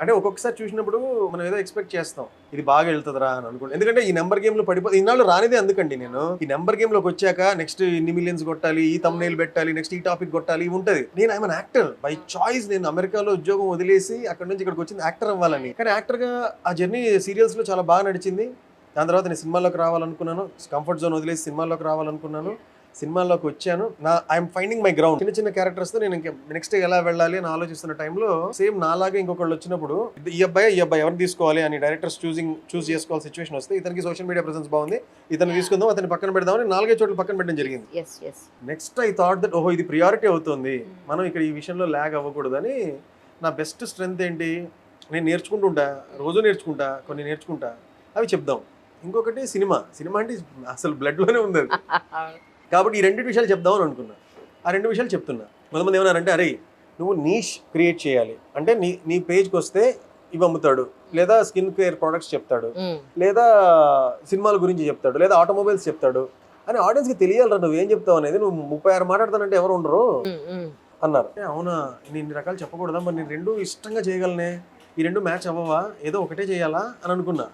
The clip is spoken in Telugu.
అంటే ఒక్కొక్కసారి చూసినప్పుడు మనం ఏదో ఎక్స్పెక్ట్ చేస్తాం ఇది బాగా వెళ్తుందిరా అని అనుకోండి. ఎందుకంటే ఈ నెంబర్ గేమ్ లో ఇన్నాళ్ళు రానిదే అందుకండి. నేను ఈ నెంబర్ గేమ్ లోకి వచ్చాక నెక్స్ట్ ఇన్ని మిలియన్స్ కొట్టాలి, ఈ తమ్నైల్ పెట్టాలి, నెక్స్ట్ ఈ టాపిక్ కొట్టాలి, ఉంటది. నేను ఐఎమ్ యాక్టర్ బై చాయిస్. నేను అమెరికాలో ఉద్యోగం వదిలేసి అక్కడ నుంచి ఇక్కడికి వచ్చింది యాక్టర్ అవ్వాలని. కానీ యాక్టర్ గా ఆ జర్నీ సీరియల్స్ లో చాలా బాగా నడిచింది. దాని తర్వాత నేను సినిమాల్లోకి రావాలనుకున్నాను. కంఫర్ట్ జోన్ వదిలేసి సినిమాల్లోకి రావాలనుకున్నాను. సినిమాల్లోకి వచ్చాను. I'm finding my ground. చిన్న చిన్న క్యారెక్టర్స్ తో నేను నెక్స్ట్ ఎలా వెళ్ళాలి అని ఆలోచిస్తున్న టైంలో సేమ్ నాలాగే ఇంకొకళ్ళు వచ్చినప్పుడు ఈ అబ్బాయి ఎవరిని తీసుకోవాలి అని డైరెక్టర్స్ చూస్ చేసుకోవాలి సిచ్యువేషన్ వస్తే, ఇతనికి సోషల్ మీడియా ప్రెసెన్స్ బాగుంది, ఇతను తీసుకుందాం, అతని పక్కన పెడదామని 4-5 చోట్ల పక్కన పెట్టడం జరిగింది. నెక్స్ట్ ఐ థాట్ దట్ ఓహో ఇది ప్రియారిటీ అవుతుంది, మనం ఇక్కడ ఈ విషయంలో ల్యాగ్ అవ్వకూడదని. నా బెస్ట్ స్ట్రెంగ్త్ ఏంటి, నేను నేర్చుకుంటుంటా, రోజు నేర్చుకుంటా, కొన్ని నేర్చుకుంటా, అవి చెప్దాం. ఇంకొకటి సినిమా అంటే అసలు బ్లడ్లోనే ఉంది అది. కాబట్టి ఈ 2 విషయాలు చెప్దామని అనుకున్నా. ఆ 2 విషయాలు చెప్తున్నా. కొంతమంది ఏమన్నారంటే, అరే నువ్వు నీష్ క్రియేట్ చేయాలి అంటే నీ పేజ్కి వస్తే ఇవి అమ్ముతాడు, లేదా స్కిన్ కేర్ ప్రొడక్ట్స్ చెప్తాడు, లేదా సినిమాల గురించి చెప్తాడు, లేదా ఆటోమొబైల్స్ చెప్తాడు అని ఆడియన్స్కి తెలియాలరా నువ్వు ఏం చెప్తావు అనేది. నువ్వు 36 మాట్లాడతానంటే ఎవరు ఉండరు అన్నారు. అవునా, నేను ఇన్ని రకాలు చెప్పకూడదా, మరి నేను 2 ఇష్టంగా చేయగలనే, ఈ 2 మ్యాచ్ అవ్వవా, ఏదో ఒకటే చేయాలా అని అనుకున్నా.